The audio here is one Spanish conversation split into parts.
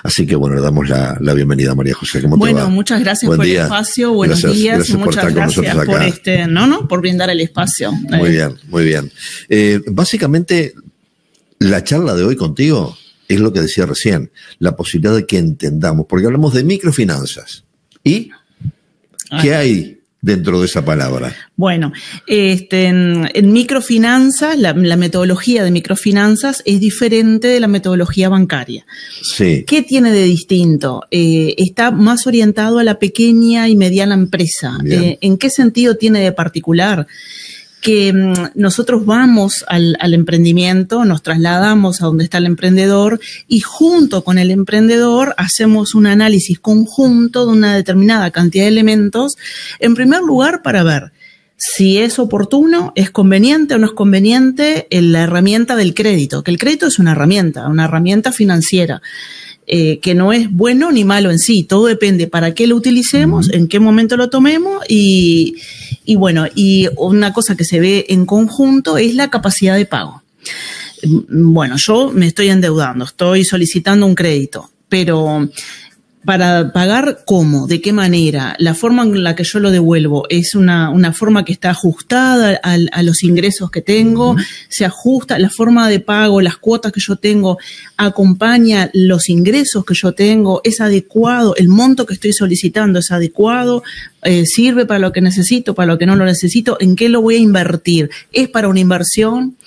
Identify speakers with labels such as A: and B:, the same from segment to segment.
A: Así que bueno, le damos la bienvenida a María José. ¿Cómo te va?
B: Bueno, muchas gracias por el espacio, buenos días y muchas gracias por brindar el espacio.
A: Muy bien. Básicamente, la charla de hoy contigo es lo que decía recién, la posibilidad de que entendamos, porque hablamos de microfinanzas. ¿Y qué hay dentro de esa palabra?
B: Bueno, en microfinanzas, la metodología de microfinanzas es diferente de la metodología bancaria.
A: Sí.
B: ¿Qué tiene de distinto? Está más orientado a la pequeña y mediana empresa. ¿En qué sentido tiene de particular? Que nosotros vamos al emprendimiento, nos trasladamos a donde está el emprendedor y junto con el emprendedor hacemos un análisis conjunto de una determinada cantidad de elementos, en primer lugar para ver si es oportuno, es conveniente o no es conveniente la herramienta del crédito, que el crédito es una herramienta financiera. Que no es bueno ni malo en sí, todo depende para qué lo utilicemos, en qué momento lo tomemos y bueno, y una cosa que se ve en conjunto es la capacidad de pago. Bueno, yo me estoy endeudando, estoy solicitando un crédito, pero para pagar, ¿cómo? ¿De qué manera? La forma en la que yo lo devuelvo es una forma que está ajustada a los ingresos que tengo, se ajusta la forma de pago, las cuotas que yo tengo, acompaña los ingresos que yo tengo, es adecuado, el monto que estoy solicitando es adecuado, sirve para lo que necesito, para lo que no lo necesito, ¿en qué lo voy a invertir? ¿Es para una inversión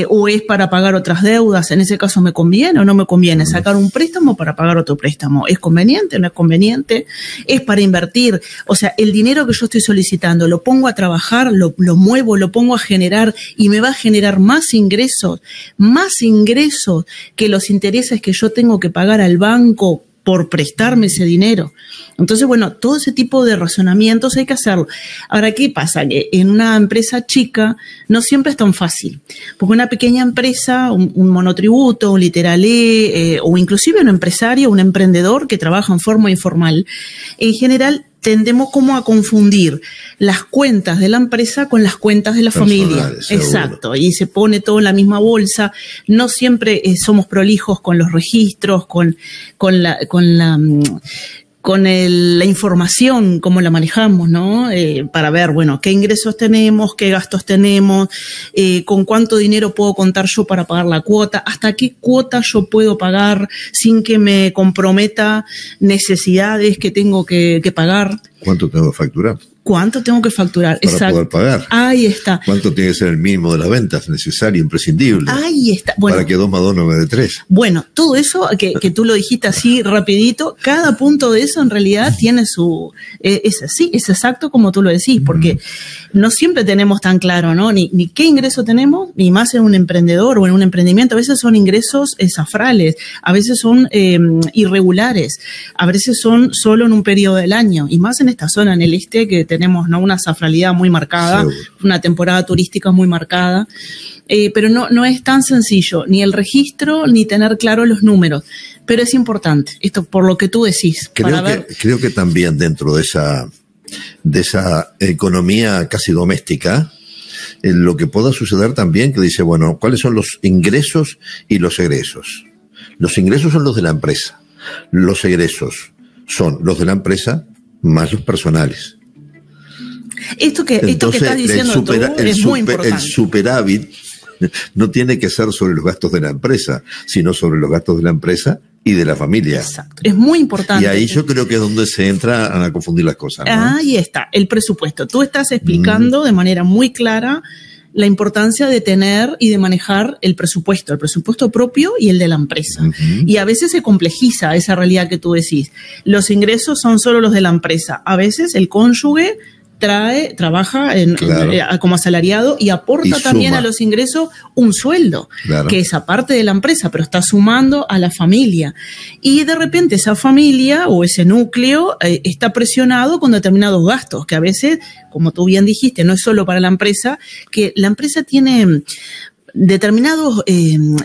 B: o es para pagar otras deudas? En ese caso, ¿me conviene o no me conviene sacar un préstamo para pagar otro préstamo? ¿Es conveniente o no es conveniente? ¿Es para invertir? O sea, el dinero que yo estoy solicitando, lo pongo a trabajar, lo muevo, lo pongo a generar y me va a generar más ingresos que los intereses que yo tengo que pagar al banco por prestarme ese dinero. Entonces, bueno, todo ese tipo de razonamientos hay que hacerlo. Ahora, ¿qué pasa? Que en una empresa chica no siempre es tan fácil, porque una pequeña empresa, un monotributo, un literal E, o inclusive un empresario, un emprendedor que trabaja en forma informal, en general tendemos como a confundir las cuentas de la empresa con las cuentas de la familia. Exacto, y se pone todo en la misma bolsa. No siempre somos prolijos con los registros, con la información, cómo la manejamos, ¿no? Para ver, bueno, qué ingresos tenemos, qué gastos tenemos, con cuánto dinero puedo contar yo para pagar la cuota, hasta qué cuota yo puedo pagar sin que me comprometa necesidades que tengo que pagar.
A: ¿Cuánto tengo que facturar?
B: ¿Cuánto tengo que facturar?
A: Para poder pagar.
B: Ahí está.
A: ¿Cuánto tiene que ser el mínimo de las ventas necesario, imprescindible?
B: Ahí está. Bueno,
A: para que 2 más 2 no me dé 3.
B: Bueno, todo eso que tú lo dijiste así rapidito, cada punto de eso en realidad tiene su... es así, es exacto como tú lo decís, porque no siempre tenemos tan claro, ¿no? Ni qué ingreso tenemos, ni más en un emprendedor o en un emprendimiento. A veces son ingresos zafrales, a veces son irregulares, a veces son solo en un periodo del año, y más en esta zona, en el este, que tenemos, ¿no?, una zafralidad muy marcada, seguro, una temporada turística muy marcada, pero no es tan sencillo, ni el registro, ni tener claro los números, pero es importante, esto por lo que tú decís.
A: Creo que también dentro de esa economía casi doméstica, lo que pueda suceder también, que dice, bueno, ¿cuáles son los ingresos y los egresos? Los ingresos son los de la empresa, los egresos son los de la empresa más los personales.
B: Esto que estás diciendo tú es muy importante.
A: El superávit no tiene que ser sobre los gastos de la empresa, sino sobre los gastos de la empresa y de la familia.
B: Exacto. Es muy importante.
A: Y ahí yo creo que es donde se entra a confundir las cosas, ¿no?
B: Ahí está, el presupuesto. Tú estás explicando de manera muy clara la importancia de tener y de manejar el presupuesto propio y el de la empresa. Y a veces se complejiza esa realidad que tú decís. Los ingresos son solo los de la empresa. A veces el cónyuge trabaja como asalariado y aporta también a los ingresos un sueldo, que es aparte de la empresa, pero está sumando a la familia. Y de repente esa familia o ese núcleo está presionado con determinados gastos, que a veces, como tú bien dijiste, no es solo para la empresa, que la empresa tiene determinadas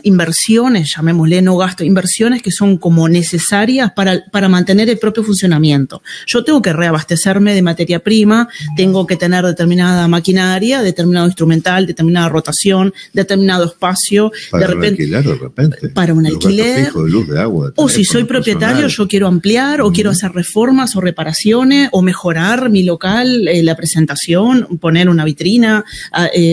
B: inversiones, llamémosle no gasto, inversiones que son como necesarias para mantener el propio funcionamiento. Yo tengo que reabastecerme de materia prima, tengo que tener determinada maquinaria, determinado instrumental, determinada rotación, determinado espacio.
A: Para un alquiler, de repente.
B: Para un alquiler.
A: Fijo de luz, de agua.
B: O si soy propietario, yo quiero ampliar, o quiero hacer reformas o reparaciones, o mejorar mi local, la presentación, poner una vitrina,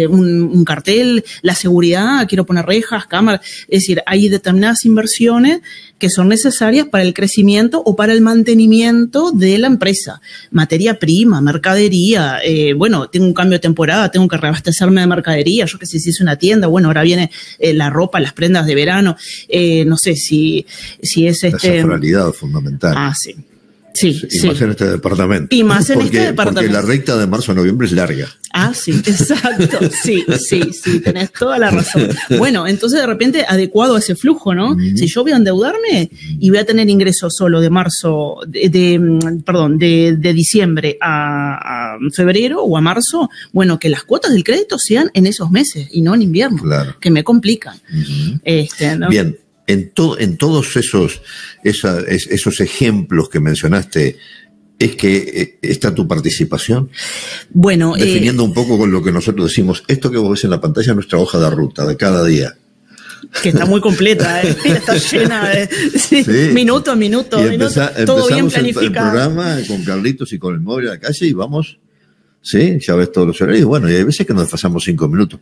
B: un cartel, la seguridad, quiero poner rejas, cámaras. Es decir, hay determinadas inversiones que son necesarias para el crecimiento o para el mantenimiento de la empresa. Materia prima, mercadería, bueno, tengo un cambio de temporada, tengo que reabastecerme de mercadería, yo qué sé, si es una tienda, bueno, ahora viene la ropa, las prendas de verano, no sé si es
A: La sazonalidad fundamental.
B: Ah, sí. Sí,
A: y más en este departamento.
B: Y más en este departamento.
A: Porque la recta de marzo a noviembre es larga.
B: Ah, sí, exacto. Sí, tenés toda la razón. Bueno, entonces de repente adecuado a ese flujo, ¿no? Si yo voy a endeudarme y voy a tener ingresos solo de marzo, de diciembre a febrero o a marzo, bueno, que las cuotas del crédito sean en esos meses y no en invierno,
A: claro,
B: que me complican. ¿No?
A: Bien. En todos esos ejemplos que mencionaste, ¿es que está tu participación?
B: Bueno,
A: definiendo un poco con lo que nosotros decimos, esto que vos ves en la pantalla es nuestra hoja de ruta de cada día.
B: Que está muy completa, está llena de minuto a minuto, todo bien planificado.
A: El programa con Carlitos y con el móvil a la calle y vamos... Sí, ya ves todos los horarios. Bueno, y hay veces que nos desfasamos 5 minutos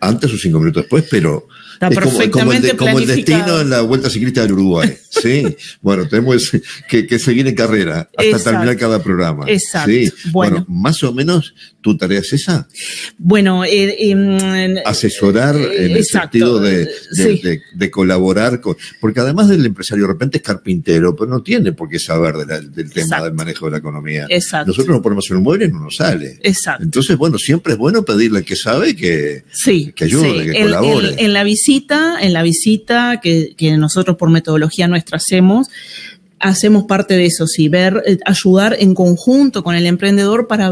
A: antes o 5 minutos después, pero
B: está perfectamente
A: como el destino en la Vuelta Ciclista del Uruguay. Sí, bueno, tenemos que seguir en carrera hasta terminar cada programa.
B: Exacto.
A: Sí. Bueno, más o menos, ¿tu tarea es esa?
B: Bueno,
A: asesorar en el sentido de colaborar con... Porque además del empresario, de repente es carpintero, pero no tiene por qué saber del tema del manejo de la economía.
B: Exacto.
A: Nosotros nos ponemos en un mueble y no nos sale.
B: Exacto.
A: Entonces, bueno, siempre es bueno pedirle al que sabe que ayude, que colabore.
B: En la visita que nosotros por metodología nuestra hacemos parte de eso, sí, ayudar en conjunto con el emprendedor para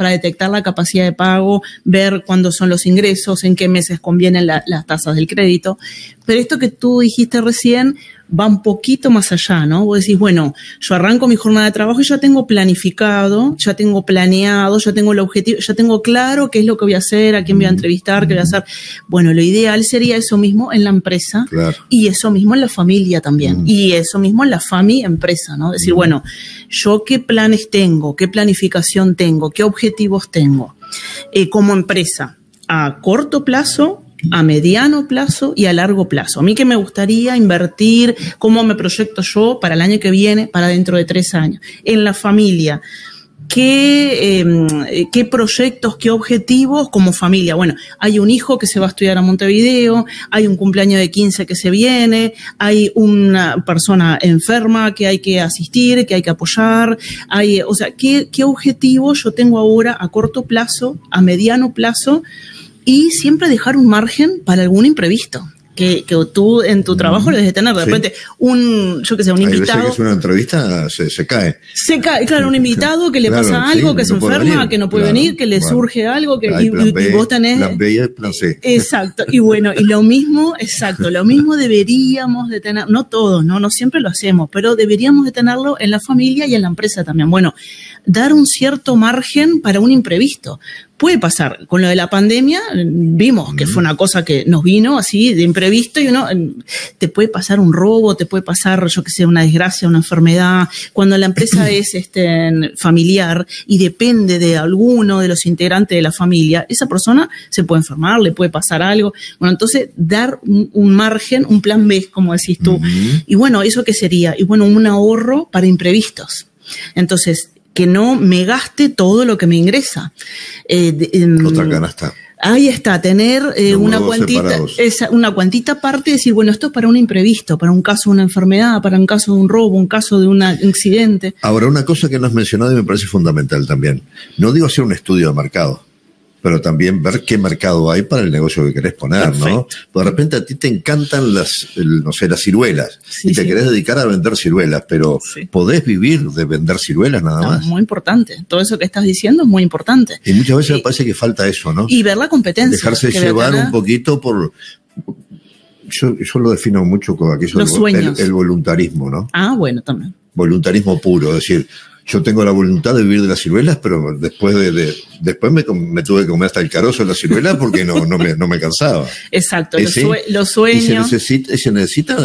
B: detectar la capacidad de pago, ver cuándo son los ingresos, en qué meses convienen las tasas del crédito. Pero esto que tú dijiste recién va un poquito más allá, ¿no? Vos decís, bueno, yo arranco mi jornada de trabajo y ya tengo planificado, ya tengo planeado, ya tengo el objetivo, ya tengo claro qué es lo que voy a hacer, a quién voy a entrevistar, qué voy a hacer. Bueno, lo ideal sería eso mismo en la empresa, claro, y eso mismo en la familia también, y eso mismo en la empresa, ¿no? Decir, bueno, yo qué planes tengo, qué planificación tengo, qué objetivos tengo como empresa a corto plazo, a mediano plazo y a largo plazo. A mí que me gustaría invertir, cómo me proyecto yo para el año que viene, para dentro de 3 años. En la familia, ¿qué proyectos, qué objetivos como familia? Bueno, hay un hijo que se va a estudiar a Montevideo, hay un cumpleaños de 15 que se viene, hay una persona enferma que hay que asistir, que hay que apoyar, o sea, ¿qué objetivos yo tengo ahora a corto plazo, a mediano plazo? Y siempre dejar un margen para algún imprevisto. Que tú en tu trabajo lo debes de tener. De repente, un invitado.
A: Hay veces que es una entrevista, se cae.
B: Se cae, claro, un invitado que le pasa algo, que se enferma, que no puede venir, que le surge algo, y vos tenés.
A: Plan B y plan C.
B: Exacto. Y bueno, y lo mismo deberíamos de tener, no todos, no siempre lo hacemos, pero deberíamos de tenerlo en la familia y en la empresa también. Bueno, dar un cierto margen para un imprevisto. Puede pasar. Con lo de la pandemia, vimos que fue una cosa que nos vino así de imprevisto y te puede pasar un robo, te puede pasar, yo qué sé, una desgracia, una enfermedad. Cuando la empresa es familiar y depende de alguno de los integrantes de la familia, esa persona se puede enfermar, le puede pasar algo. Bueno, entonces dar un margen, un plan B, como decís tú. Y bueno, ¿eso qué sería? Y bueno, un ahorro para imprevistos. Entonces, que no me gaste todo lo que me ingresa.
A: Otra canasta.
B: Ahí está, tener una cuantita aparte y decir, bueno, esto es para un imprevisto, para un caso de una enfermedad, para un caso de un robo, un caso de un accidente.
A: Ahora, una cosa que no has mencionado y me parece fundamental también. No digo hacer un estudio de mercado. pero también ver qué mercado hay para el negocio que querés poner, perfecto, ¿no? Porque de repente a ti te encantan las ciruelas, sí, y te querés dedicar a vender ciruelas, pero sí, ¿podés vivir de vender ciruelas nada más?
B: Muy importante. Todo eso que estás diciendo es muy importante.
A: Y muchas veces me parece que falta eso, ¿no?
B: Y ver la competencia.
A: Dejarse llevar un poquito por... Yo lo defino mucho con aquello, el voluntarismo, ¿no?
B: Ah, bueno, también.
A: Voluntarismo puro, es decir, yo tengo la voluntad de vivir de las ciruelas, pero después me tuve que comer hasta el carozo de la ciruela porque no me cansaba.
B: Exacto, los sueños.
A: Y se necesita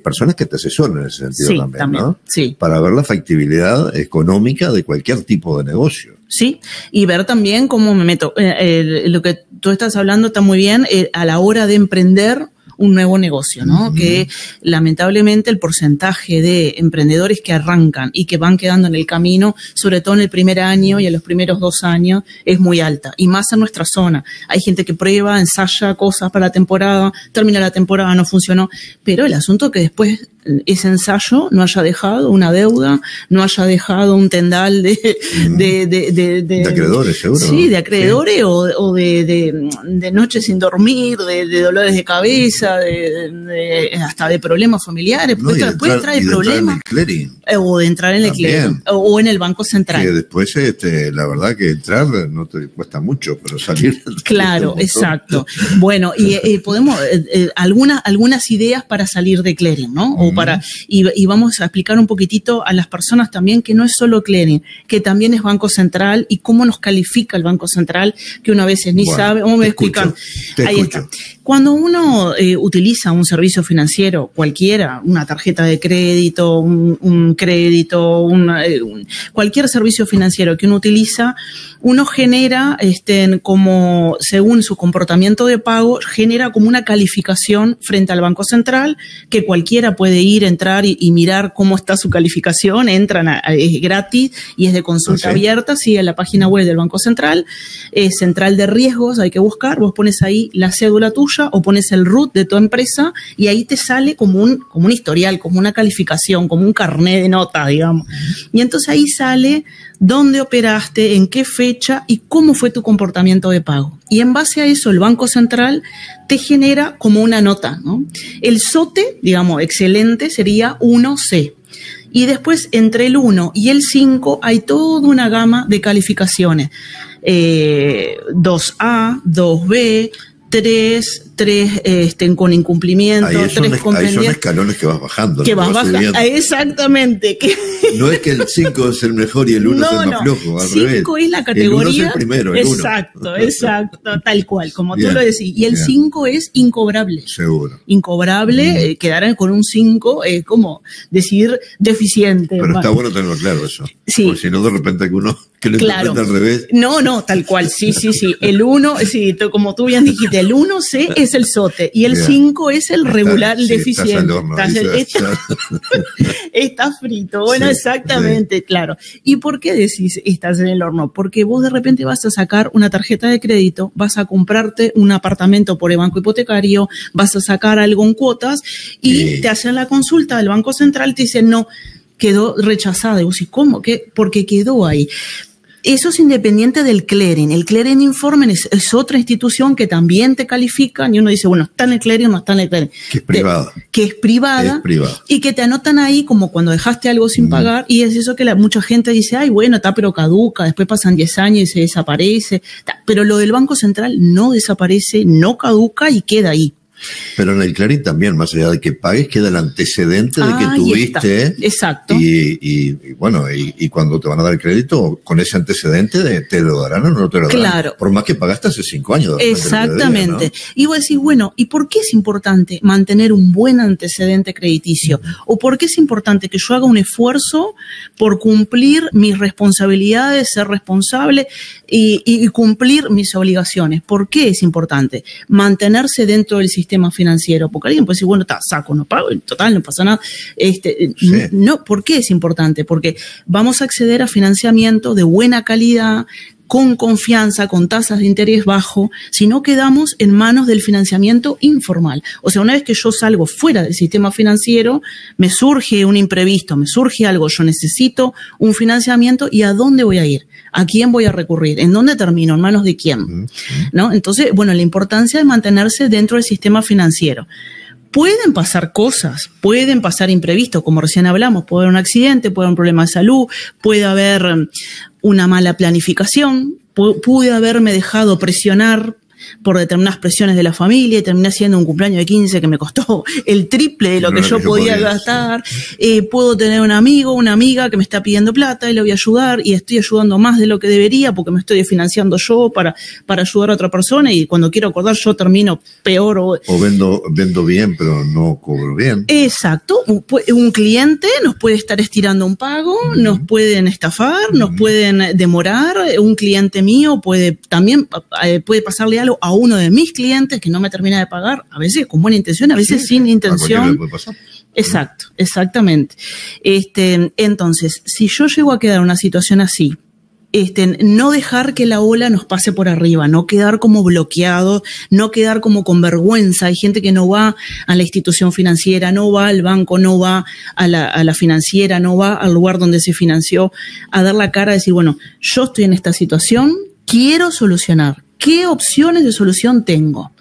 A: personas que te asesoren en ese sentido, sí, también, ¿no?
B: Sí.
A: Para ver la factibilidad económica de cualquier tipo de negocio.
B: Sí, y ver también cómo me meto. Lo que tú estás hablando está muy bien a la hora de emprender un nuevo negocio, ¿no? Uh-huh. Que lamentablemente el porcentaje de emprendedores que arrancan y que van quedando en el camino, sobre todo en el primer año y en los primeros 2 años, es muy alta. Y más en nuestra zona. Hay gente que prueba, ensaya cosas para la temporada, termina la temporada, no funcionó. Pero el asunto es que después ese ensayo no haya dejado una deuda, no haya dejado un tendal de
A: acreedores, seguro.
B: Sí, de acreedores, sí, o de noches sin dormir, de dolores de cabeza, hasta de problemas familiares, porque esto después trae problemas. O de entrar en el clearing, o en el Banco Central.
A: Que después, la verdad que entrar no te cuesta mucho, pero salir...
B: Claro, exacto. Bueno, y podemos, algunas ideas para salir de clearing, ¿no? O y vamos a explicar un poquitito a las personas también que no es solo clearing, que también es Banco Central y cómo nos califica el Banco Central, que uno a veces ni sabe. ¿Cómo me explican? Ahí está. Cuando uno utiliza un servicio financiero cualquiera, una tarjeta de crédito, un crédito, cualquier servicio financiero que uno utiliza, uno genera, como según su comportamiento de pago, genera como una calificación frente al Banco Central, que cualquiera puede entrar y mirar cómo está su calificación. Entran, es gratis y es de consulta abierta, sí, en la página web del Banco Central, Central de Riesgos, hay que buscar, vos pones ahí la cédula tuya o pones el RUT de tu empresa y ahí te sale como un historial, como una calificación, como un carnet de notas, digamos. Y entonces ahí sale dónde operaste, en qué fecha y cómo fue tu comportamiento de pago. Y en base a eso el Banco Central te genera como una nota, ¿no? El SOTE, digamos, excelente, sería 1C. Y después entre el 1 y el 5 hay toda una gama de calificaciones. 2A, 2B, 3 con incumplimiento, 3 con
A: ahí son escalones que vas bajando.
B: Que vas bajando, exactamente.
A: No es que el 5 es el mejor y el 1 es el más flojo, al revés.
B: 5 es la categoría.
A: El 1 es el primero, el 1.
B: Exacto, tal cual, como tú lo decís. Y el 5 es incobrable.
A: Seguro.
B: Incobrable, quedar con un 5 es como decir deficiente.
A: Pero está bueno tenerlo claro eso.
B: Sí.
A: Porque si no, de repente que uno que le interpreta al revés.
B: No, tal cual, sí. El 1, sí, como tú bien dijiste, el 1C es el SOTE y el 5 es el regular, el deficiente. Estás frito. Bueno, exactamente, claro. ¿Y por qué decís estás en el horno? Porque vos de repente vas a sacar una tarjeta de crédito, vas a comprarte un apartamento por el banco hipotecario, vas a sacar algo en cuotas y te hacen la consulta del Banco Central, te dicen no, quedó rechazada. Y vos decís, ¿cómo? ¿Qué? Porque quedó ahí. Eso es independiente del clearing. El clearing informe es otra institución que también te califican y uno dice, bueno, está en el clearing o no está en el clearing.
A: Que es privada.
B: Que es privada. Y que te anotan ahí como cuando dejaste algo sin pagar y es eso que mucha gente dice, ay, bueno, está pero caduca, después pasan 10 años y se desaparece. Pero lo del Banco Central no desaparece, no caduca y queda ahí.
A: Pero en el clearing también, más allá de que pagues, queda el antecedente de que tuviste.
B: Exacto.
A: Y bueno, y cuando te van a dar el crédito, con ese antecedente, ¿te lo darán o no te lo darán?
B: Claro.
A: Por más que pagaste hace 5 años.
B: Exactamente. ¿No? Y vos decís, bueno, ¿y por qué es importante mantener un buen antecedente crediticio? ¿O por qué es importante que yo haga un esfuerzo por cumplir mis responsabilidades, ser responsable y cumplir mis obligaciones? ¿Por qué es importante mantenerse dentro del sistema financiero? Porque alguien puede decir, bueno, saco, no pago, en total, no pasa nada. No, ¿por qué es importante? Porque vamos a acceder a financiamiento de buena calidad, con confianza, con tasas de interés bajo, sino quedamos en manos del financiamiento informal. O sea, una vez que yo salgo fuera del sistema financiero, me surge un imprevisto, me surge algo, yo necesito un financiamiento, ¿y a dónde voy a ir? ¿A quién voy a recurrir? ¿En dónde termino? ¿En manos de quién? ¿No? Entonces, bueno, la importancia de mantenerse dentro del sistema financiero. Pueden pasar cosas, pueden pasar imprevistos, como recién hablamos, puede haber un accidente, puede haber un problema de salud, puede haber una mala planificación, pude haberme dejado presionar por determinadas presiones de la familia y terminé haciendo un cumpleaños de 15 que me costó el triple de lo que yo podía gastar. Puedo tener un amigo, una amiga que me está pidiendo plata y le voy a ayudar y estoy ayudando más de lo que debería porque me estoy financiando yo para ayudar a otra persona y cuando quiero acordar yo termino peor. O
A: vendo bien pero no cobro bien.
B: Exacto. Un cliente nos puede estar estirando un pago, nos pueden estafar, nos pueden demorar. Un cliente mío puede pasarle algo a uno de mis clientes que no me termina de pagar, a veces con buena intención, a veces sin intención.
A: Puede pasar.
B: Exacto, exactamente. Entonces, si yo llego a quedar en una situación así, no dejar que la ola nos pase por arriba, no quedar como bloqueado, no quedar como con vergüenza. Hay gente que no va a la institución financiera, no va al banco, no va a la financiera, no va al lugar donde se financió a dar la cara, a decir, bueno, yo estoy en esta situación, quiero solucionar. ¿Qué opciones de solución tengo?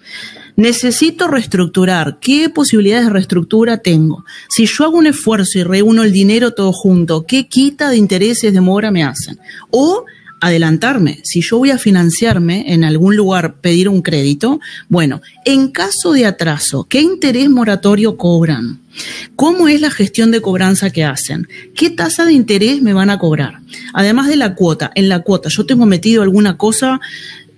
B: Necesito reestructurar. ¿Qué posibilidades de reestructura tengo? Si yo hago un esfuerzo y reúno el dinero todo junto, ¿qué quita de intereses de mora me hacen? O adelantarme. Si yo voy a financiarme en algún lugar, pedir un crédito, bueno, en caso de atraso, ¿qué interés moratorio cobran? ¿Cómo es la gestión de cobranza que hacen? ¿Qué tasa de interés me van a cobrar? Además de la cuota, en la cuota, ¿yo tengo metido alguna cosa,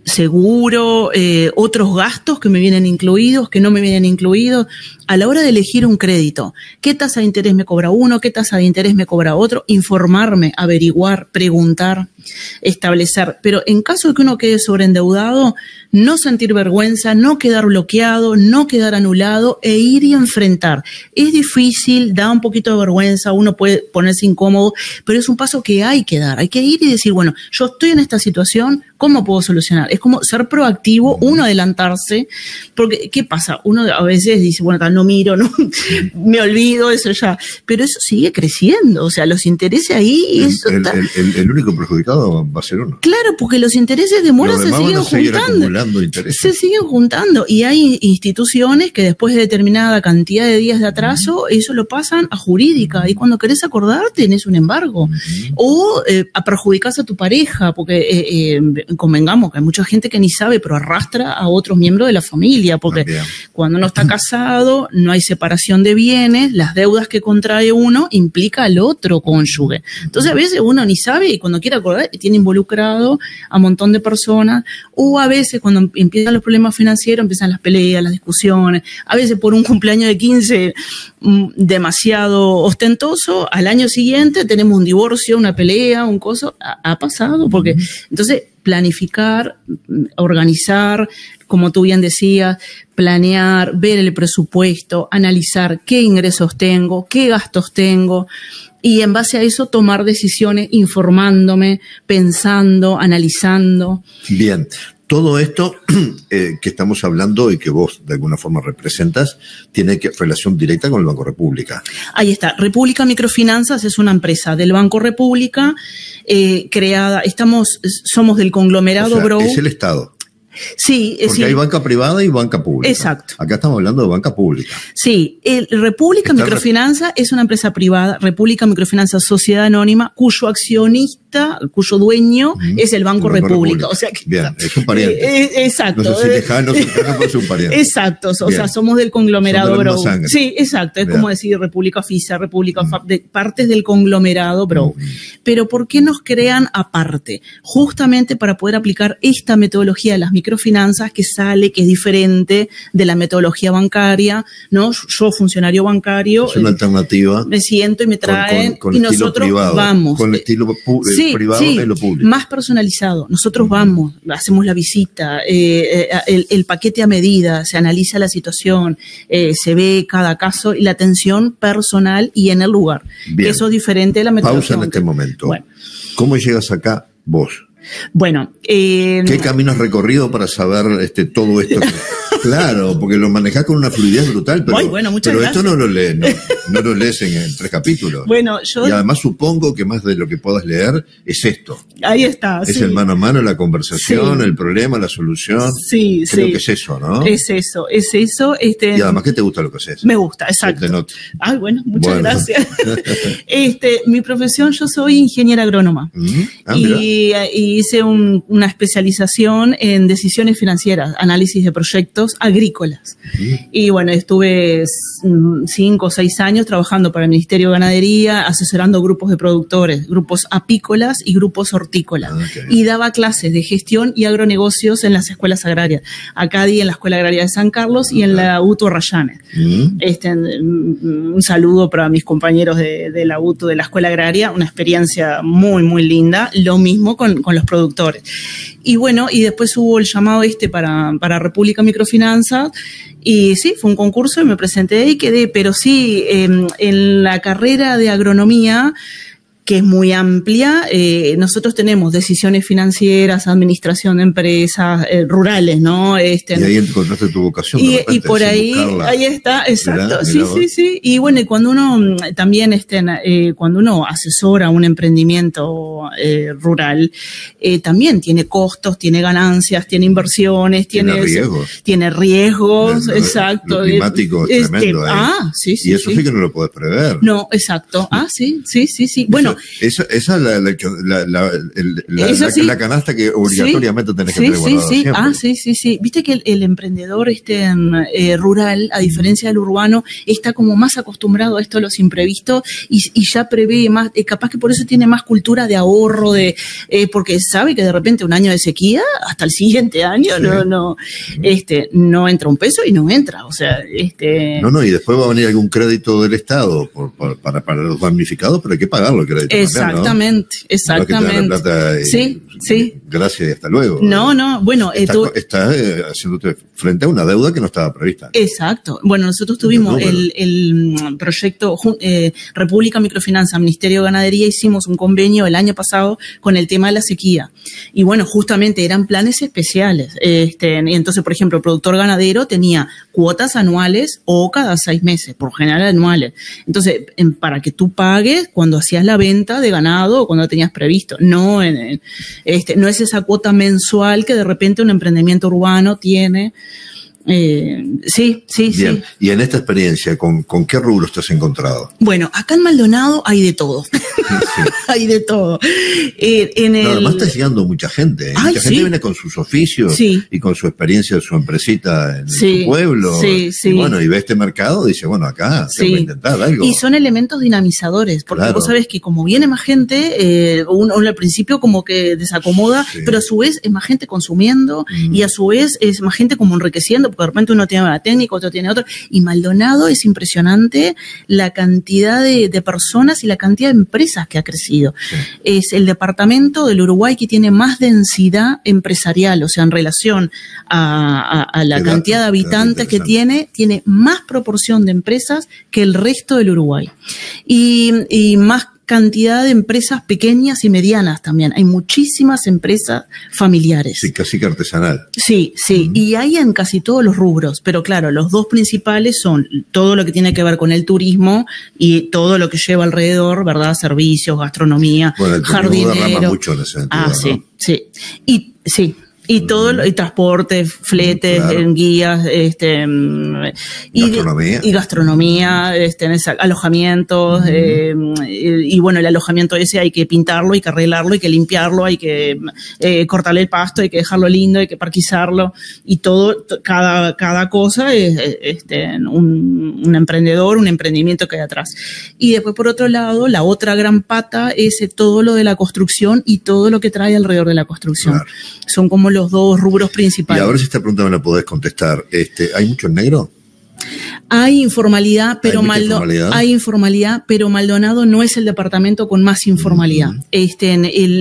B: seguro, otros gastos que me vienen incluidos, que no me vienen incluidos? A la hora de elegir un crédito, ¿qué tasa de interés me cobra uno? ¿Qué tasa de interés me cobra otro? Informarme, averiguar, preguntar, establecer. Pero en caso de que uno quede sobreendeudado, no sentir vergüenza, no quedar bloqueado, no quedar anulado e ir y enfrentar. Es difícil, da un poquito de vergüenza, uno puede ponerse incómodo, pero es un paso que hay que dar. Hay que ir y decir, bueno, yo estoy en esta situación, ¿cómo puedo solucionar? Es como ser proactivo, uno adelantarse, porque ¿qué pasa? Uno a veces dice, bueno, no miro, no me olvido, eso ya, pero eso sigue creciendo, o sea, los intereses ahí...
A: El único perjudicado va a ser uno.
B: Claro, porque los intereses de mora se siguen juntando. Se siguen juntando y hay instituciones que después de determinada cantidad de días de atraso, eso lo pasan a jurídica y cuando querés acordar tenés un embargo. O perjudicás a tu pareja, porque convengamos que hay mucha gente que ni sabe, pero arrastra a otros miembros de la familia, porque cuando uno está casado no hay separación de bienes, las deudas que contrae uno implica al otro cónyuge. Entonces a veces uno ni sabe y cuando quiere acordar tiene involucrado a un montón de personas, o a veces cuando empiezan los problemas financieros empiezan las peleas, las discusiones, a veces por un cumpleaños de 15 demasiado ostentoso, al año siguiente tenemos un divorcio, una pelea, un coso, ha pasado, porque entonces planificar, organizar, como tú bien decías, planear, ver el presupuesto, analizar qué ingresos tengo, qué gastos tengo y en base a eso tomar decisiones informándome, pensando, analizando.
A: Bien. Todo esto que estamos hablando y que vos de alguna forma representas tiene relación directa con el Banco República.
B: Ahí está. República Microfinanzas es una empresa del Banco República creada. Somos del conglomerado Brow.
A: Es el Estado.
B: Sí,
A: porque hay banca privada y banca pública.
B: Exacto.
A: Acá estamos hablando de banca pública.
B: Sí, República Microfinanza es una empresa privada, República Microfinanza Sociedad Anónima, cuyo accionista, cuyo dueño es el Banco República. O sea que,
A: bien, es un pariente.
B: Exacto.
A: No sé si lejano, pero es un pariente.
B: Exacto, o sea, somos del conglomerado Brow. Sí, exacto, es como decir República FISA, República partes del conglomerado Brow. Pero ¿por qué nos crean aparte? Justamente para poder aplicar esta metodología de las microfinanzas que es diferente de la metodología bancaria, ¿no? Yo, funcionario bancario.
A: Es una alternativa.
B: Me siento y me traen
A: con
B: y nosotros
A: privado,
B: vamos.
A: Con el estilo privado en lo público.
B: Más personalizado. Nosotros vamos, hacemos la visita, el paquete a medida, se analiza la situación, se ve cada caso y la atención personal y en el lugar.
A: Bien.
B: Eso es diferente de la metodología.
A: Pausa en este momento.
B: Bueno.
A: ¿Cómo llegas acá vos?
B: Bueno,
A: ¿qué camino has recorrido para saber todo esto? Claro, porque lo manejás con una fluidez brutal, pero, pero esto no lo lees, no lo lees en 3 capítulos.
B: Bueno,
A: y además supongo que más de lo que puedas leer es esto.
B: Ahí está.
A: Es el mano a mano, la conversación, el problema, la solución.
B: Sí,
A: Creo que es eso, ¿no?
B: Es eso.
A: Y además que te gusta lo que haces.
B: Me gusta, exacto. Ay, bueno, muchas gracias. Mi profesión, yo soy ingeniera agrónoma. Y hice una especialización en decisiones financieras, análisis de proyectos agrícolas. Y bueno, estuve 5 o 6 años trabajando para el Ministerio de Ganadería, asesorando grupos de productores, grupos apícolas y grupos hortícolas. Y daba clases de gestión y agronegocios en las escuelas agrarias. Acá di en la Escuela Agraria de San Carlos y en la UTU Rayanes. Un saludo para mis compañeros de la UTU de la Escuela Agraria, una experiencia muy, muy linda. Lo mismo con los productores. Y bueno, y después hubo el llamado para República Microfinanzas, y sí, fue un concurso y me presenté y quedé, pero sí, en la carrera de agronomía, que es muy amplia, nosotros tenemos decisiones financieras, administración de empresas rurales, ¿no?
A: Y ahí encontraste tu vocación.
B: Y por ahí está, exacto, sí. Y bueno, y cuando uno también cuando uno asesora un emprendimiento rural, también tiene costos, tiene ganancias, tiene inversiones, tiene riesgos, exacto.
A: Lo climático es tremendo.
B: Sí.
A: Y eso sí que no lo puedes prever.
B: No, exacto. Sí. Bueno,
A: esa es la canasta que obligatoriamente tenés que tener guardada siempre.
B: Sí. Viste que el emprendedor rural, a diferencia del urbano, está como más acostumbrado a esto, a los imprevistos, y ya prevé más, capaz que por eso tiene más cultura de ahorro, porque sabe que de repente un año de sequía, hasta el siguiente año no entra un peso y no entra, o sea,
A: No, y después va a venir algún crédito del Estado para los damnificados, pero hay que pagarlo el crédito.
B: Exactamente.
A: No es que te dan la plata gracias y hasta luego.
B: No, bueno.
A: Estás haciéndote frente a una deuda que no estaba prevista.
B: Exacto. Bueno, nosotros tuvimos el proyecto República Microfinanzas, Ministerio de Ganadería, hicimos un convenio el año pasado con el tema de la sequía. Y bueno, justamente eran planes especiales. Y entonces, por ejemplo, el productor ganadero tenía cuotas anuales o cada 6 meses, por general anuales. Entonces, para que tú pagues cuando hacías la venta de ganado o cuando tenías previsto. No es esa cuota mensual que de repente un emprendimiento urbano tiene. Sí.
A: Bien. Y en esta experiencia, ¿con qué rubros te has encontrado?
B: Bueno, acá en Maldonado hay de todo. Hay de todo.
A: Además está llegando mucha gente. Mucha gente viene con sus oficios y con su experiencia de su empresita en su pueblo. Y bueno, y ve este mercado y dice, bueno, acá se va a intentar algo.
B: Y son elementos dinamizadores, porque vos sabés que como viene más gente, uno al principio como que desacomoda, pero a su vez es más gente consumiendo y a su vez es más gente como enriqueciendo, porque de repente uno tiene una técnica, otro tiene otra, y Maldonado es impresionante la cantidad de personas y la cantidad de empresas que ha crecido. Es el departamento del Uruguay que tiene más densidad empresarial, o sea, en relación a la cantidad de habitantes que tiene más proporción de empresas que el resto del Uruguay. Y más cantidad de empresas pequeñas y medianas también. Hay muchísimas empresas familiares.
A: Sí, casi que artesanal.
B: Sí. Y hay en casi todos los rubros, pero claro, los dos principales son todo lo que tiene que ver con el turismo y todo lo que lleva alrededor, ¿verdad? Servicios, gastronomía, jardinero.
A: Mucho en ese sentido,
B: Sí. Y todo y transporte, fletes, guías, y gastronomía, alojamientos, y bueno, el alojamiento ese hay que pintarlo, hay que arreglarlo, hay que limpiarlo, hay que cortarle el pasto, hay que dejarlo lindo, hay que parquizarlo, y todo, cada cosa es un emprendedor, un emprendimiento que hay atrás. Y después, por otro lado, la otra gran pata es todo lo de la construcción y todo lo que trae alrededor de la construcción. Claro. Son como los dos rubros principales.
A: Y ahora si esta pregunta me la podés contestar, ¿hay mucho en negro?
B: Hay informalidad, pero Maldonado no es el departamento con más informalidad.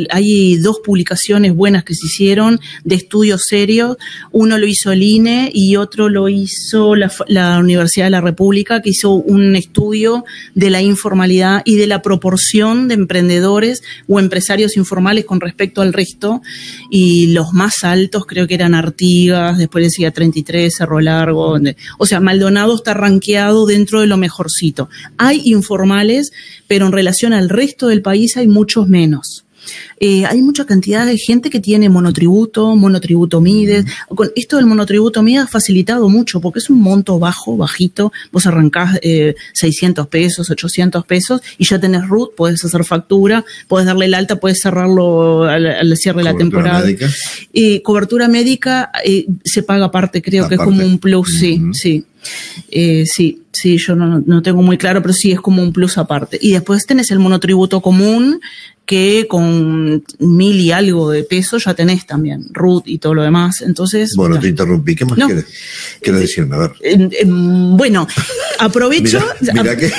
B: Hay 2 publicaciones buenas que se hicieron de estudios serios. Uno lo hizo el INE y otro lo hizo la Universidad de la República, que hizo un estudio de la informalidad y de la proporción de emprendedores o empresarios informales con respecto al resto. Y los más altos creo que eran Artigas, después decía 33, Cerro Largo. O sea, Maldonado está rankeado dentro de lo mejorcito. Hay informales, pero en relación al resto del país hay muchos menos. Hay mucha cantidad de gente que tiene monotributo Mides. Con esto del monotributo Mides ha facilitado mucho porque es un monto bajito. Vos arrancás 600 pesos, 800 pesos y ya tenés RUT, podés hacer factura, podés darle el alta, podés cerrarlo al cierre de la temporada. Médica. Cobertura médica se paga aparte, creo que es como un plus, sí. Sí, yo no tengo muy claro, pero sí es como un plus aparte. Y después tenés el monotributo común, que con 1.000 y algo de pesos ya tenés también RUT y todo lo demás. Entonces,
A: bueno, te interrumpí. ¿Qué más quieres decirme? A ver.
B: Bueno, aprovecho.
A: Mira que.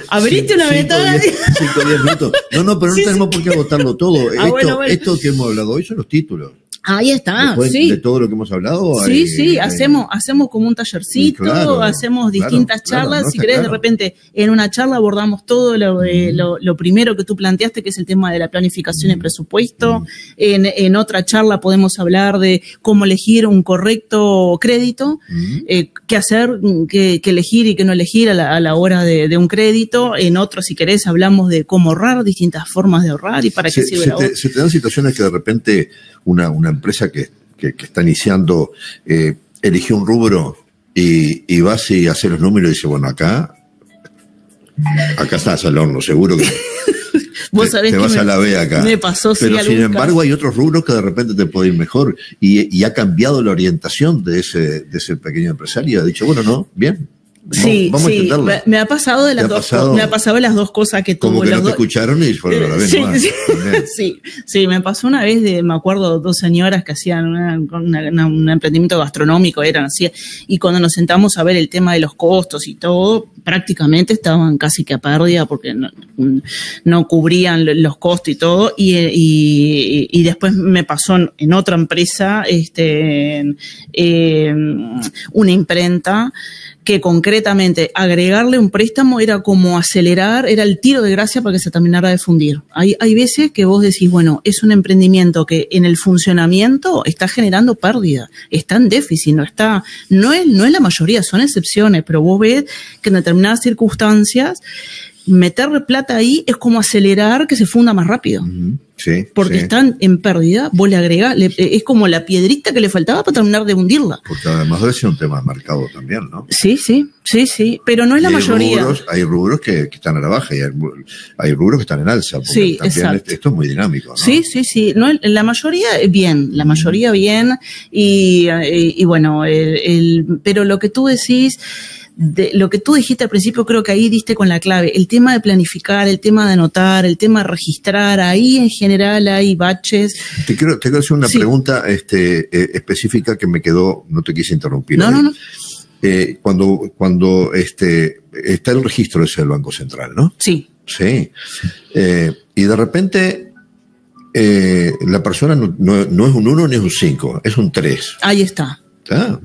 B: Abriste una ventana.
A: 5 o 10 minutos. No, pero no tenemos por qué agotarlo todo.
B: Bueno.
A: Esto que hemos hablado hoy son los títulos.
B: Ahí está,
A: después de todo lo que hemos hablado. Hacemos como un tallercito, hacemos distintas charlas. Si querés, de repente, en una charla abordamos todo lo primero que tú planteaste, que es el tema de la planificación y presupuesto. En otra charla podemos hablar de cómo elegir un correcto crédito, qué hacer, qué elegir y qué no elegir a la hora de un crédito. En otro, si querés, hablamos de cómo ahorrar, distintas formas de ahorrar y para qué sirve la ahorro. Se te dan situaciones que de repente una empresa que está iniciando eligió un rubro y vas y hace los números y dice, bueno, acá estás al horno, seguro que
B: vos sabés
A: te vas a la B acá.
B: Me pasó,
A: pero sin embargo hay otros rubros que de repente te puede ir mejor y ha cambiado la orientación de ese pequeño empresario. Ha dicho, bueno, no, bien. Vamos a intentarlo.
B: Me ha pasado de las dos cosas que tuvo.
A: Como que no te escucharon y fueron a la vez.
B: Sí, me pasó una vez me acuerdo, 2 señoras que hacían un emprendimiento gastronómico, eran así, y cuando nos sentamos a ver el tema de los costos y todo, prácticamente estaban casi que a pérdida porque no cubrían los costos y todo, y después me pasó en otra empresa, una imprenta, que concretamente agregarle un préstamo era como acelerar, era el tiro de gracia para que se terminara de fundir. Hay veces que vos decís, bueno, es un emprendimiento que en el funcionamiento está generando pérdida, está en déficit, no es la mayoría, son excepciones, pero vos ves que en determinadas circunstancias meterle plata ahí es como acelerar que se funda más rápido. Sí, porque están en pérdida, vos le agregás, es como la piedrita que le faltaba para terminar de hundirla.
A: Porque además debe ser un tema de mercado también, ¿no?
B: Sí, pero no es la mayoría.
A: Hay rubros que están a la baja y hay rubros que están en alza. Sí, exacto. Esto es muy dinámico, ¿no?
B: Sí. No, la mayoría bien, y bueno, pero lo que tú decís, lo que tú dijiste al principio, creo que ahí diste con la clave, el tema de planificar, el tema de anotar, el tema de registrar, ahí en general hay baches. Te quiero
A: hacer una pregunta específica que me quedó, no te quise interrumpir.
B: No.
A: Cuando está el registro ese del Banco Central, ¿no?
B: Sí.
A: Y de repente la persona no es un 1 ni es un 5, es un 3.
B: Ahí está.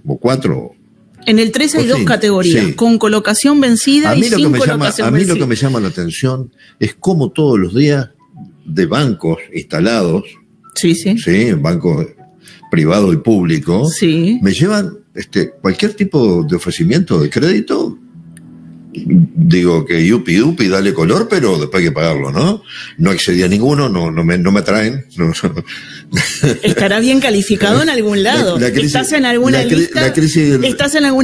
A: O 4.
B: En el 3 hay 2 categorías, con colocación vencida y sin colocación vencida.
A: A mí lo que me llama la atención es cómo todos los días de bancos instalados, bancos privados y públicos, me llevan cualquier tipo de ofrecimiento de crédito. Digo que yupi, dale color, pero después hay que pagarlo, ¿no? No excedía ninguno, no me atraen. No.
B: Estará bien calificado en algún lado. Estás en alguna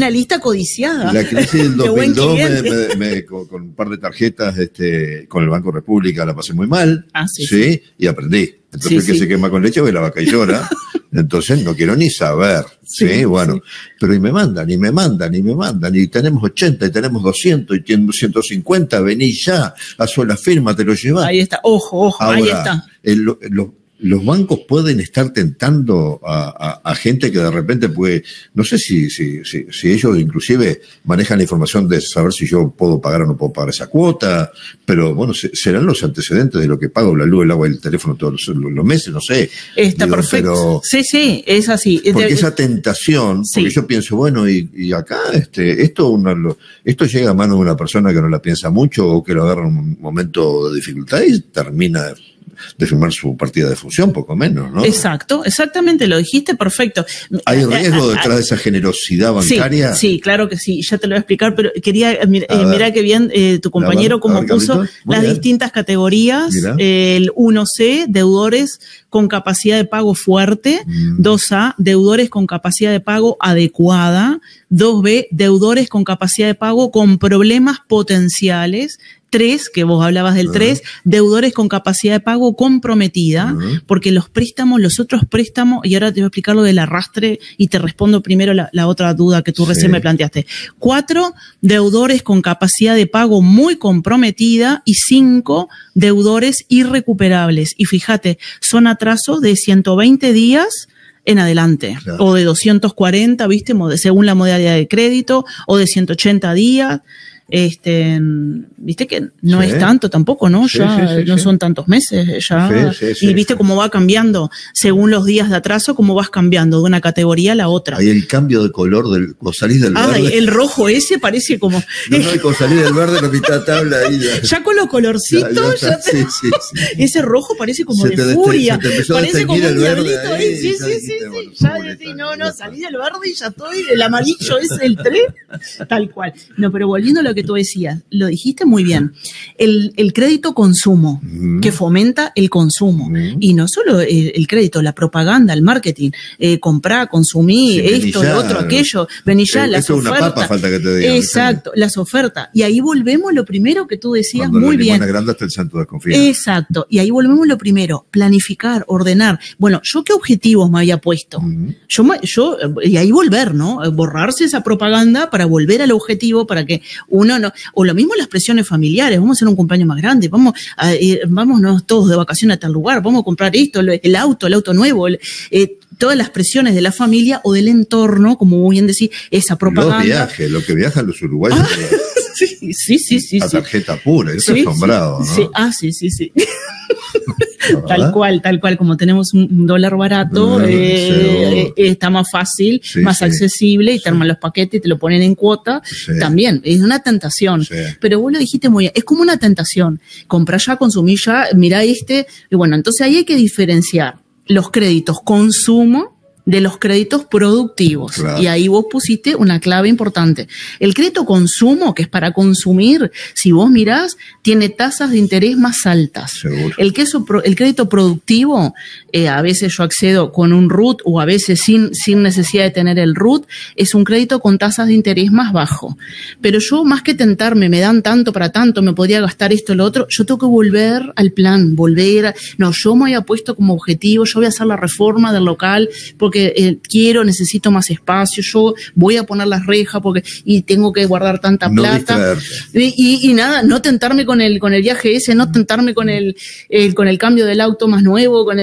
B: lista codiciada.
A: La crisis del 2002 con un par de tarjetas con el Banco República la pasé muy mal. Sí. Y aprendí. Entonces el que se quema con leche ve la vaca y llora. Entonces no quiero ni saber. Pero y me mandan, y tenemos 80, y tenemos 200, y tenemos 150, vení ya, haz la firma, te lo llevas.
B: Ahí está, ojo,
A: ahora,
B: ahí está.
A: los bancos pueden estar tentando a gente que de repente puede, no sé si ellos inclusive manejan la información de saber si yo puedo pagar o no puedo pagar esa cuota, pero bueno, serán los antecedentes de lo que pago, la luz, el agua y el teléfono todos los meses, no sé.
B: Está perfecto.
A: Pero,
B: sí, es así.
A: Porque esa tentación, porque yo pienso, bueno, y acá esto llega a manos de una persona que no la piensa mucho o que lo agarra en un momento de dificultad y termina de firmar su partida de fusión, poco menos, ¿no?
B: Exacto, exactamente, lo dijiste perfecto.
A: ¿Hay riesgo detrás de esa generosidad bancaria?
B: Sí, claro que sí, ya te lo voy a explicar, pero quería, mira qué bien tu compañero como puso las distintas categorías, el 1C, deudores con capacidad de pago fuerte, 2A, deudores con capacidad de pago adecuada, 2B, deudores con capacidad de pago con problemas potenciales, 3, que vos hablabas del 3, deudores con capacidad de pago comprometida, porque los otros préstamos, y ahora te voy a explicar lo del arrastre y te respondo primero la otra duda que tú recién me planteaste. 4, deudores con capacidad de pago muy comprometida y 5, deudores irrecuperables. Y fíjate, son atrasos de 120 días en adelante, claro, o de 240, ¿viste? Según la modalidad de crédito, o de 180 días. Viste que no es tanto tampoco, ¿no? Ya no son tantos meses, ya. Y viste cómo va cambiando, según los días de atraso, cómo vas cambiando de una categoría a la otra.
A: Hay el cambio de color cuando salís del verde.
B: El rojo ese parece como...
A: No, cuando salís del verde la mitad tabla ahí.
B: Ya con los colorcitos, ese rojo parece como de furia. Parece como un diablito ahí. Sí. No, salí del verde y ya estoy, el amarillo es el 3, tal cual. No, pero volviendo a lo que tú decías, lo dijiste muy bien, el crédito consumo, que fomenta el consumo, y no solo el crédito, la propaganda, el marketing, comprar, consumir, esto, lo otro, aquello, vení ya, las ofertas. Una papa falta que te diga. Exacto, las ofertas. Y ahí volvemos lo primero que tú decías. Cuando muy bien.
A: Grande hasta el santo desconfía.
B: Exacto, y ahí volvemos lo primero, planificar, ordenar. Bueno, ¿yo qué objetivos me había puesto? Y ahí volver, ¿no? Borrarse esa propaganda para volver al objetivo, para que uno no, o lo mismo las presiones familiares, vamos a hacer un cumpleaños más grande, vámonos todos de vacaciones a tal lugar, vamos a comprar esto, el auto nuevo, todas las presiones de la familia o del entorno, como bien decís, esa propaganda.
A: Lo que viajan los uruguayos.
B: Sí.
A: A tarjeta pura, eso es asombrado, ¿no?
B: Sí. Tal cual, como tenemos un dólar barato, está más fácil, más accesible, y te arman los paquetes y te lo ponen en cuota, también, es una tentación. Pero vos lo dijiste muy bien, es como una tentación, comprar ya, consumir ya, mirá y bueno, entonces ahí hay que diferenciar los créditos consumo de los créditos productivos. Claro. Y ahí vos pusiste una clave importante. El crédito consumo, que es para consumir, si vos mirás, tiene tasas de interés más altas. Seguro. El crédito productivo, a veces yo accedo con un RUT o a veces sin necesidad de tener el RUT, es un crédito con tasas de interés más bajo. Pero yo, más que tentarme, me dan tanto para tanto, me podría gastar esto o lo otro, yo tengo que volver al plan, yo me había puesto como objetivo, yo voy a hacer la reforma del local, porque necesito más espacio, yo voy a poner las rejas y tengo que guardar tanta plata. Y nada, no tentarme con el viaje ese, no tentarme con el cambio del auto más nuevo, con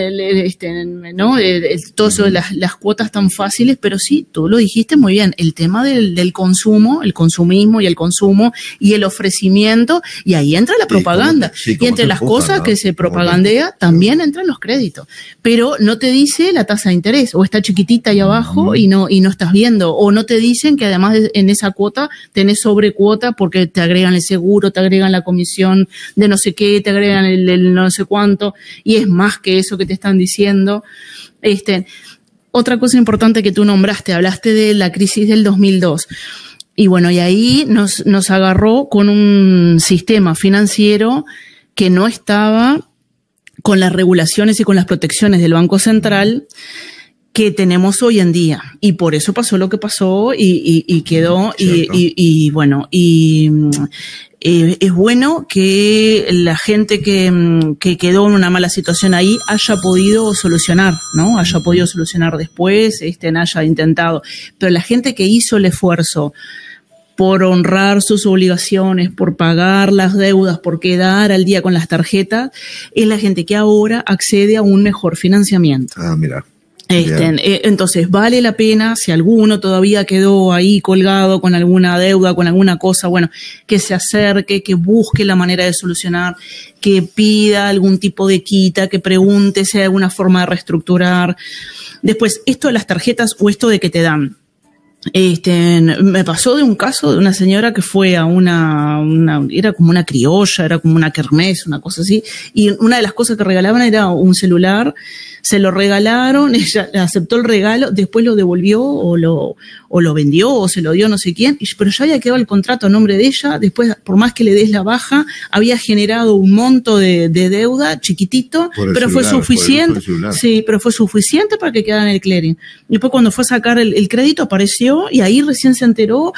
B: todo eso de las cuotas tan fáciles, pero sí, tú lo dijiste muy bien, el tema del consumo, el consumismo y el consumo y el ofrecimiento, y ahí entra la propaganda. Y entre las cosas que se propagandea, también entran los créditos. Pero no te dice la tasa de interés, o está chiquitita ahí abajo y no estás viendo, o no te dicen que además en esa cuota tenés sobrecuota porque te agregan el seguro, te agregan la comisión de no sé qué, te agregan el no sé cuánto, y es más que eso que te están diciendo. Otra cosa importante que tú nombraste, hablaste de la crisis del 2002. Y bueno, y ahí nos agarró con un sistema financiero que no estaba con las regulaciones y con las protecciones del Banco Central que tenemos hoy en día, y por eso pasó lo que pasó y quedó, y bueno, es bueno que la gente que quedó en una mala situación ahí haya podido solucionar, ¿no? Haya podido solucionar después, haya intentado, pero la gente que hizo el esfuerzo por honrar sus obligaciones, por pagar las deudas, por quedar al día con las tarjetas, es la gente que ahora accede a un mejor financiamiento.
A: Ah, mira.
B: Entonces vale la pena, si alguno todavía quedó ahí colgado con alguna deuda, con alguna cosa, bueno, que se acerque, que busque la manera de solucionar, que pida algún tipo de quita, que pregunte si hay alguna forma de reestructurar. Después, esto de las tarjetas o esto de que te dan. Me pasó de un caso de una señora que fue a era como una criolla, era como una kermés, una cosa así, y una de las cosas que regalaban era un celular. Se lo regalaron, ella aceptó el regalo, después lo devolvió o lo vendió o se lo dio no sé quién, pero ya había quedado el contrato a nombre de ella. Después, por más que le des la baja, había generado un monto de deuda chiquitito, pero fue suficiente. Sí, pero fue suficiente para que quedara en el clearing. Después, cuando fue a sacar el crédito, apareció y ahí recién se enteró,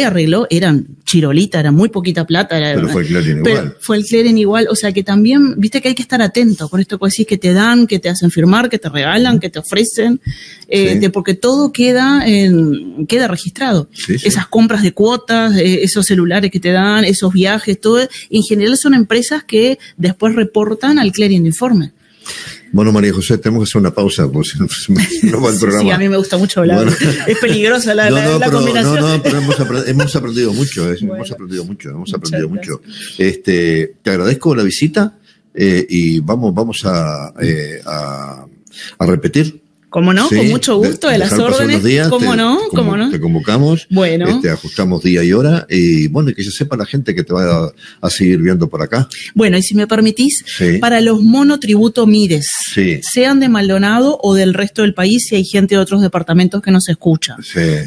B: arregló, eran chirolita, era muy poquita plata.
A: Pero fue el clearing igual.
B: Fue el clearing igual, o sea que también, viste que hay que estar atento con esto que decís, que te dan, que te hacen firmar, que te regalan, que te ofrecen, porque todo queda registrado. Sí, sí. Esas compras de cuotas, esos celulares que te dan, esos viajes, todo, en general son empresas que después reportan al clearing de informe.
A: Bueno, María José, tenemos que hacer una pausa, porque no va el programa.
B: Sí, a mí me gusta mucho hablar. Bueno. Es peligrosa la combinación.
A: Pero hemos aprendido mucho, bueno, hemos aprendido mucho. Te agradezco la visita. Y vamos a repetir.
B: ¿Cómo no? Sí, con mucho gusto, de las órdenes.
A: Días,
B: ¿Cómo no?
A: Te convocamos.
B: Bueno.
A: Ajustamos día y hora. Y bueno, y que ya sepa la gente que te va a seguir viendo por acá.
B: Bueno, y si me permitís, para los monotributo Mides, sean de Maldonado o del resto del país, si hay gente de otros departamentos que nos escucha.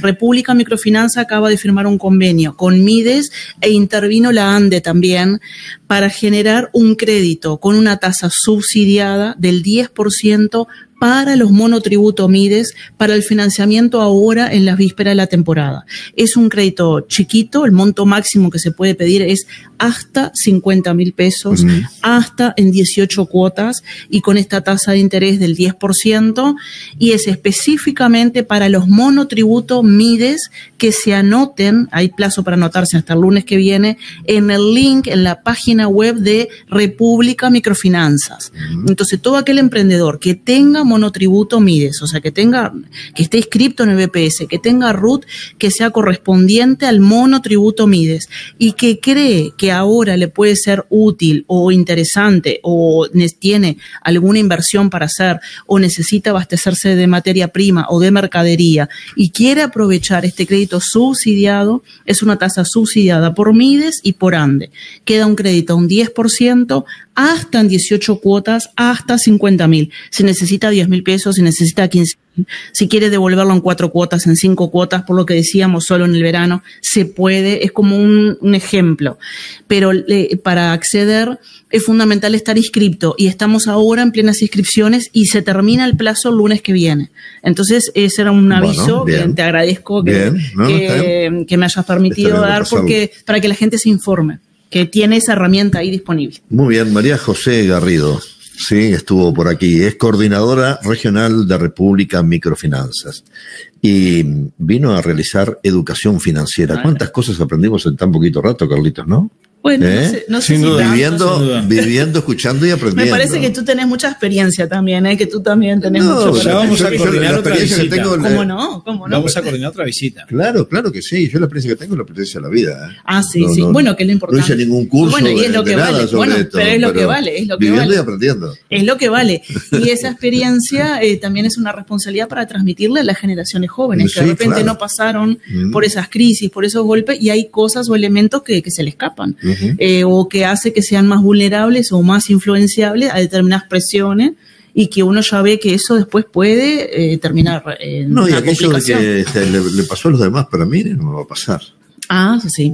B: República Microfinanza acaba de firmar un convenio con Mides e intervino la ANDE también para generar un crédito con una tasa subsidiada del 10% para los monotributo Mides, para el financiamiento ahora en las vísperas de la temporada. Es un crédito chiquito, el monto máximo que se puede pedir es hasta 50.000 pesos, hasta en 18 cuotas y con esta tasa de interés del 10%, y es específicamente para los monotributo Mides que se anoten, hay plazo para anotarse hasta el lunes que viene, en el link en la página web de República Microfinanzas. Entonces, todo aquel emprendedor que tenga monotributo Mides, o sea, que esté inscripto en el BPS, que tenga RUT que sea correspondiente al monotributo Mides y que cree que ahora le puede ser útil o interesante o tiene alguna inversión para hacer o necesita abastecerse de materia prima o de mercadería y quiere aprovechar este crédito subsidiado, es una tasa subsidiada por Mides y por ANDE. Queda un crédito a un 10%, hasta en 18 cuotas, hasta 50.000. Si necesita 10.000 pesos, si necesita 15.000, si quiere devolverlo en 4 cuotas, en 5 cuotas, por lo que decíamos, solo en el verano, se puede, es como un ejemplo. Pero para acceder es fundamental estar inscripto y estamos ahora en plenas inscripciones y se termina el plazo el lunes que viene. Entonces, ese era un aviso que te agradezco que me hayas permitido dar para que la gente se informe, que tiene esa herramienta ahí disponible.
A: Muy bien, María José Garrido, sí, estuvo por aquí, es coordinadora regional de República Microfinanzas y vino a realizar educación financiera. ¿Cuántas cosas aprendimos en tan poquito rato, Carlitos, no?
B: Bueno, no sé
A: sin duda, viviendo, escuchando y aprendiendo.
B: Me parece que tú tenés mucha experiencia también, que tú también tenés mucho.
C: Ya vamos a coordinar otra visita.
B: ¿Cómo no?
C: Vamos a coordinar otra visita.
A: Claro que sí. Yo la experiencia que tengo es la experiencia de la vida.
B: Sí. Bueno, que es lo importante.
A: No hice ningún curso
B: bueno, y es lo que vale. Bueno, esto, pero es lo que vale. Es lo que
A: viviendo
B: vale.
A: y aprendiendo.
B: Es lo que vale. Y esa experiencia también es una responsabilidad para transmitirle a las generaciones jóvenes, que de repente no pasaron por esas crisis, por esos golpes, y hay cosas o elementos que se le escapan. O que hace que sean más vulnerables o más influenciables a determinadas presiones y que uno ya ve que eso después puede terminar en
A: y aquello de que le pasó a los demás, pero a mí no me va a pasar.
B: Sí.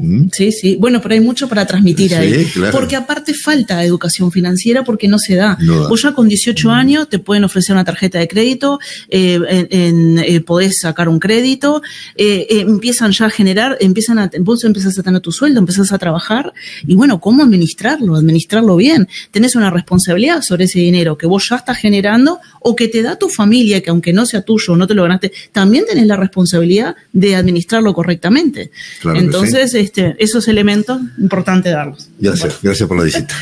B: Sí. Bueno, pero hay mucho para transmitir ahí. Claro. Porque aparte falta educación financiera porque no se da. Vos ya con 18 años te pueden ofrecer una tarjeta de crédito, podés sacar un crédito, empiezan ya a generar, vos empezás a tener tu sueldo, empezás a trabajar y bueno, ¿cómo administrarlo bien? Tenés una responsabilidad sobre ese dinero que vos ya estás generando o que te da tu familia, que aunque no sea tuyo, no te lo ganaste, también tenés la responsabilidad de administrarlo correctamente. Claro. Entonces, esos elementos, importante darlos.
A: Gracias por la visita.